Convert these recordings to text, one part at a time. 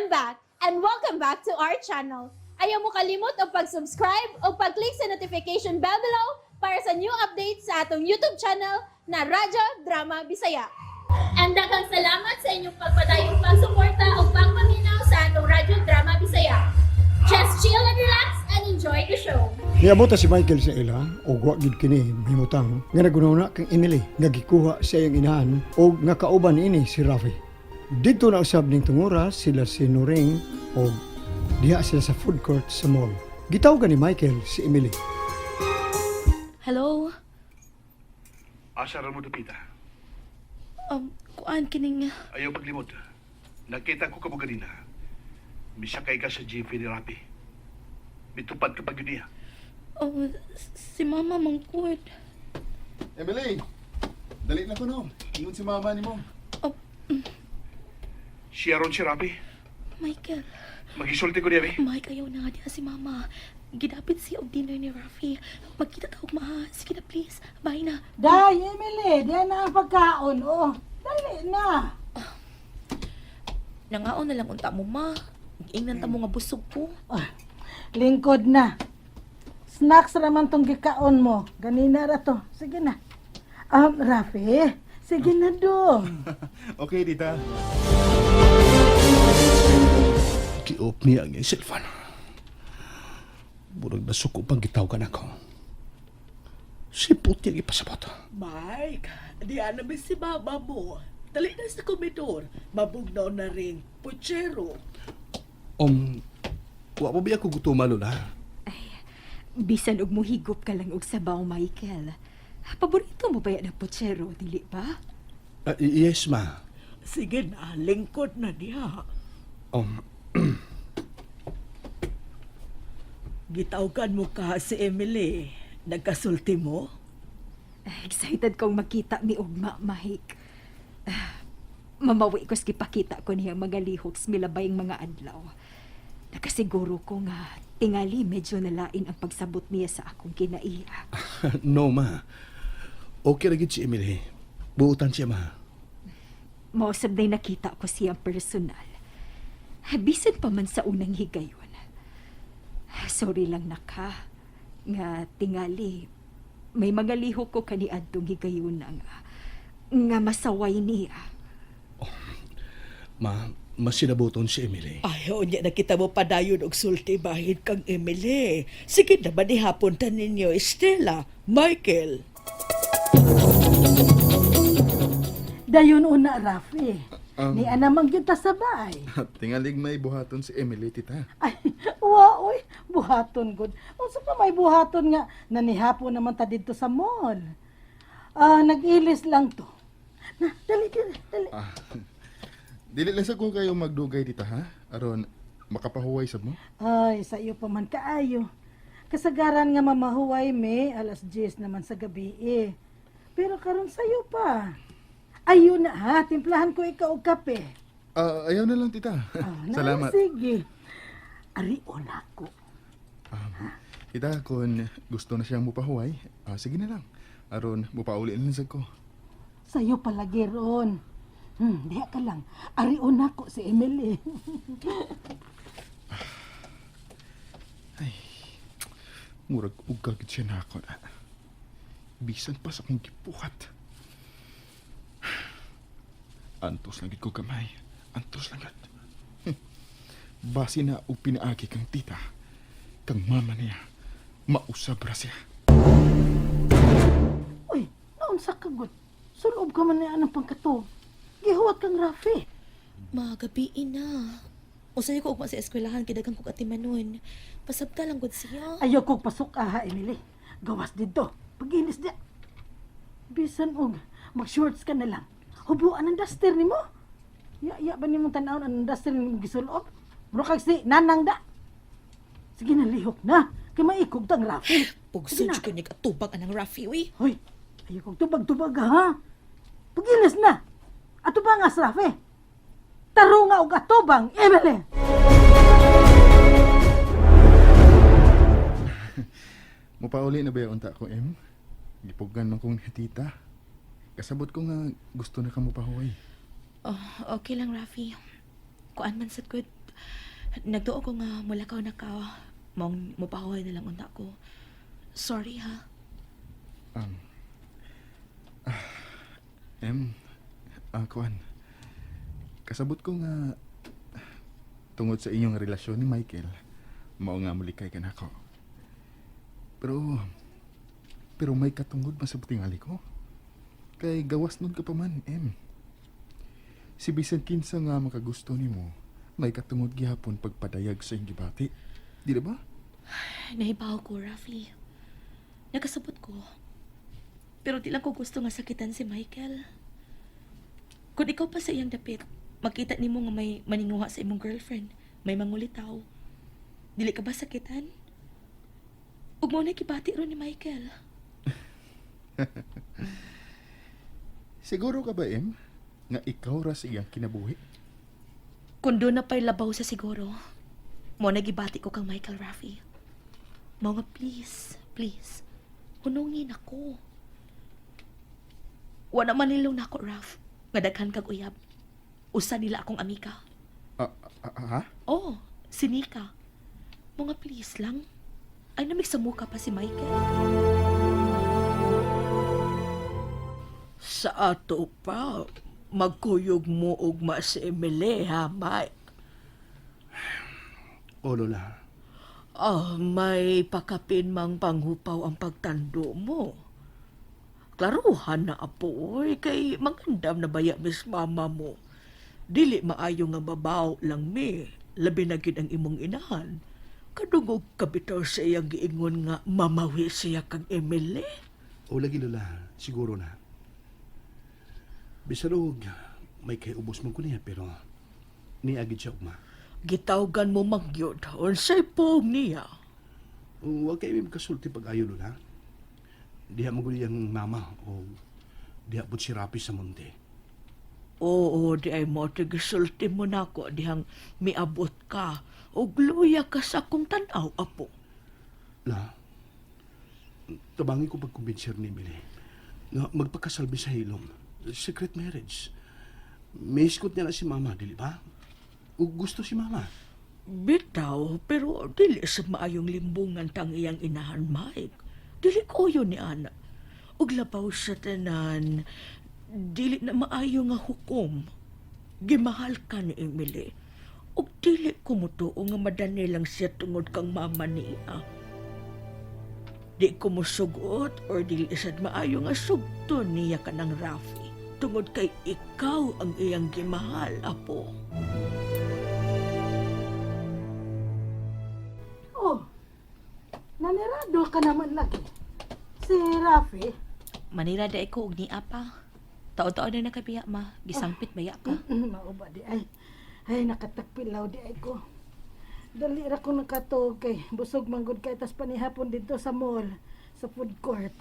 back and welcome back to our channel. Ayaw mo kalimot o pag-subscribe o pag-click sa notification bell below para sa new updates sa atong YouTube channel na Radyo Drama Bisaya. And daghang salamat sa inyong pagpadayong pagsuporta o pagpaminaw sa atong Radyo Drama Bisaya. Just chill and relax and enjoy the show. Niabot si Michael sa ila o wa gid kini himutang nga nagunawna kang Emily nga gikuha sa iyang inahan o nga kauban ini si Rafi. Dito na usab ning tungura sila si Nuring o diha sila sa food court sa mall. Gitawgan ni Michael si Emily. Hello? Asa ra mo dapita? Kuan kining... Ayaw paglimot. Nakita ko ka mo ganina. Misakay ka sa jeep ni Rapi. Mitupad ka pag yun niya. Oh, si Mama mangkod. Emily, dali na ko no. Ingon si mama ni mo. Oh, Siya ron si Rapi. Michael. Magisulti ko niya, be. Mike, ayaw na nga diha si Mama. Gidapit siya og dinner ni Rafi. Magkita tawag maha. Sige na, please. Bye na. Day, Emily, diyan na ang pagkaon, oh. Dali na. Nangaon na lang unta mo, Ma. Ingnan ta mo nga busog ko. Lingkod na. Snacks raman tong gikaon mo. Ganina ra to. Sige na. Rafi, sige na dong. Okay, tita. Giop niya ang iyong cellphone. Burag na suko pang gitaw ka na ko. Sipot niya ipasabot. Mike, diyan na si Mama mo. Dali na sa komedor. Mabugnaw na rin. Puchero. Wa pa ba ako gutuman, Lola? Bisan og mohigop ka lang og sabaw, Michael. Paborito mo ba yan ang pochero, dili ba? Yes, ma. Sige na, lingkod na diha. Gitawgan mo ka si Emily. Nagkasulti mo? Excited kong makita ni Ugma, Mike. Mamawi ko skipakita ko niyang mga lihoks milabayng mga adlaw. Nakasiguro ko nga tingali medyo nalain ang pagsabot niya sa akong kinaiya. No, ma. Okay lagi si Emily. Buutan siya, ma. Mausap na'y nakita ko siyang personal. Bisan pa man sa unang higayon. Sorry lang naka, nga tingali. May mga lihok ko kaniadtong higayon nga masaway niya. Ma, masinabuton si Emily. Ayaw niya nakita mo padayon og sulti bahid kang Emily. Sige na ba ni hapon ta ninyo, Estela, Michael? Dayon una, Rafi. Ni anamang kita sabay. Tingalig may buhaton si Emily, tita. Ay, oy, buhaton good. Unsa pa may buhaton nga nanihapo naman ta dito sa mall. Nag-ilis lang to. Na, dali. Dili lang sa kung kayo magdugay, tita, ha? Aron, makapahuway sab mo? Ay, sa iyo pa man kaayo. Kasagaran nga mamahuway me, alas 10 naman sa gabi eh. Pero karon sa iyo pa. Ayun na ha, timplahan ko ikaw og kape. Ayaw na lang, tita. Salamat. Sige. Ari ola ko. Tita, kung gusto na siyang mupahuway, sige na lang. Aron, mupauli na sa ko. Sa iyo palagi ron. Diha ka lang. Ari una ko si Emily. Murag ugal gid siya na ako na. Bisan pa sa akong gipuhat. Antos lang gid ko kamay. Antos lang gid. Basi na og pinaagi kang tita. Kang mama niya. Mausab ra siya. Uy, naunsa ka gud. Sulob ka man na anang pangkatog. Gihuwat kang Rafi. Magabiin na. Usay ko ugma sa eskwelahan kidagang kog atimanon. Pasabta lang gud siya. Ayaw kong pasok ha, Emily. Gawas dito. Pagilis di. Bisan og mag-shorts ka na lang. Hubuan ang duster ni mo. Ya ba ni mong tanawon ang duster ni mong gisulob? Muro kag si nanang da. Sige na, lihok na. Kaya maikog tang Rafi. Pugsod ko niya katubag anang Rafi, uy. Hoy, ayaw kong tubag-tubag ha. Pagilis na. Atubangas, Rafi. Tarunga og atubang, Emily. Mupauli na ba yung unta ko, Em? Gipugan man kong tita. Kasabot ko nga gusto na ka mupahuway. Oh, okay lang, Rafi. Kuan man sad good. Nagtuo ko nga mula ka na ka. Mong mupahoy na lang unta ko. Sorry ha. Kuan. Kasabot ko nga tungod sa inyong relasyon ni Michael, mao nga mulikay ka nako. Pero may katungod masabot tingali ko. Kay gawas nun ka pa man, Si bisan kinsa nga makagusto nimo, may katungod gihapon pagpadayag sa iyong gibati. Di ba? Nahibaw ko, Rafi. Nakasabot ko. Pero di lang ko gusto nga sakitan si Michael. Kung ikaw pa sa iyang dapit, makita nimo nga may maninguha sa imong girlfriend, may mangulitaw. Dili ka ba sakitan? Ug mo na kibati ron ni Michael. Siguro ka ba, nga ikaw ra sa iyang kinabuhi? Kung doon na pa'y labaw sa siguro, mo nagibati ko kang Michael, Rafi. Mga please, hunungin ako. Wala man nilong na ako, Raf, nga daghan kag uyab. Usa nila akong amika. Ha? Oh, si Nika. Mga please lang. Ay namig sa muka pa si Michael. Sa ato pa, magkuyog mo ugma si Emily, ha, Mike? O, Lola. May pakapin mang panghupaw ang pagtando mo. Klaruhan na apoy, kay magandam na baya mis mama mo. Dili maayo nga babaw lang mi, labi na gid ang imong inahan. Kadungog kabitaw sa iyang giingon nga mamawi siya kang Emily. O, lagi, Lola. Siguro na. Bisarog, may kay ubos mo ko niya, pero niagid siya ugma. Gitawgan mo magyod, unsay pong niya. Huwag kayo may kasulti pag-ayo, Lola. Diha mo ang mama o diha po si Rapi sa munti. Oo, di ay mo tigisulti mo na ko dihang miabot ka o gluya ka sa kong tanaw, apo. La, tabangi ko pagkumbinser ni Emily nga magpakasalbi sa hilom. Secret marriage. May iskot niya na si mama, dili ba? O gusto si mama. Bitaw, pero dili sa maayong limbungan tang iyang inahan, Mike. Dili ko yun ni Ana. Ug labaw sa tanan, dili na maayo nga hukom. Gimahal ka ni Emily. Ug dili ko mutuo nga madani lang siya tungod kang mama niya. Di ko musugot or dili sad maayo nga sugton niya ka ng Rafi. Tungod kay ikaw ang iyang gimahal, apo. Oh, nanirado ka naman lagi. Si Rafi, Manira da ko og ni apa. Taon-taon na nakabiya ma, gisangpit baya ka. mauba di ay. Ay, nakatagpilaw di ay ko. Dali ra ko nakatog kay busog manggod kay tas panihapon dito sa mall, sa food court.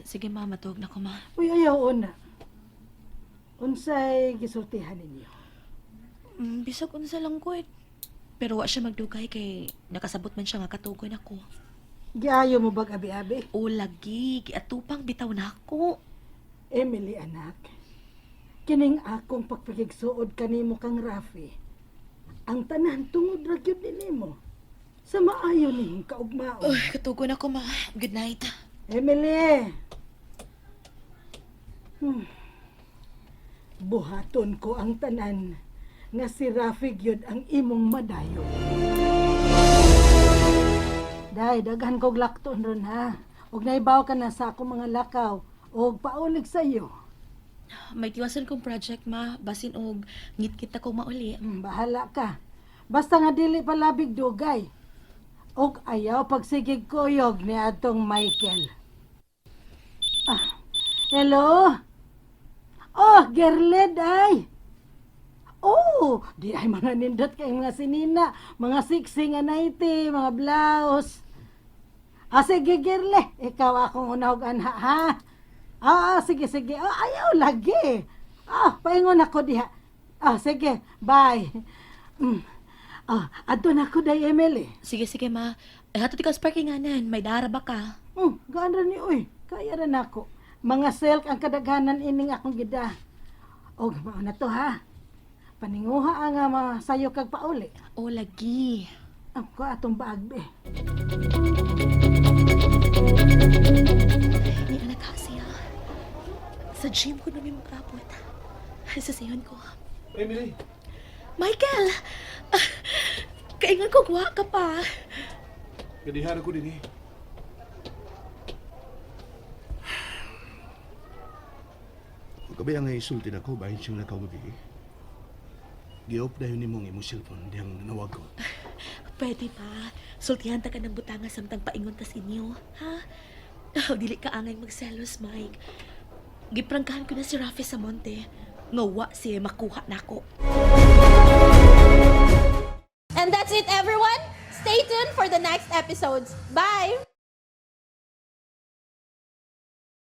Sige ma, matuog na ko ma. Uy, ayaw una. Unsay gisultihan ninyo? Bisag unsa lang ko Pero wa siya magdugay kay nakasabot man siya nga katugoy nako. Giayo mo bag abi-abi? O lagi, giatupang bitaw na ako. Emily, anak. Kining akong pagpigigsuod kanimo kang Rafi. Ang tanan tungod ra gyud nimo. Sa maayo ning kaugmaon. Uy, katugoy na ko ma. Good night. Emily! Buhaton ko ang tanan nga si Rafi gyud ang imong madayo. Day, daghan kog lakton ron ha. Ug naibaw ka na sa akong mga lakaw ug paulig sa iyo. May tiwasan kong project ma, basin og ngit kita ko mauli. Bahala ka. Basta nga dili palabig dugay. Og ayaw pagsigig kuyog ni atong Michael. Hello? Oh, Gerled ay. Oh, di ay mga nindot kay mga sinina, mga siksi nga naiti, mga blouse. Sige, Gerle, ikaw akong unahog anha, ha? Sige. Ayaw lagi. Paingon ako diha. Sige, bye. Adto na ako day, Emily. Sige ma. Hato ti ka sa parkinganan, may dara ba ka? Gaan ra ni, uy. Kaya ra nako. Mga silk ang kadaghanan ining akong gida. Og mao na to, ha? Paninguha nga masayo kag pauli. O, lagi. Ako atong bagbe. Ni anak ha siya. Sa gym ko namin mag-abot. Sa sayon ko. Emily! Michael! Kaingan ko guwa ka pa. Gadihan ako din eh. Kung kabay ang isultin ako, bahin siyang nakaugabi. Gi-off na yun ni mong imong cellphone, diyang nawag ko. Pwede pa. Sultihan ta ka ng butanga samtang paingon ta sa inyo. Ha? Oh, dili ka angay magselos, Mike. Giprangkahan ko na si Rafi sa monte. Ngawa siya makuha nako. And that's it, everyone. Stay tuned for the next episodes. Bye!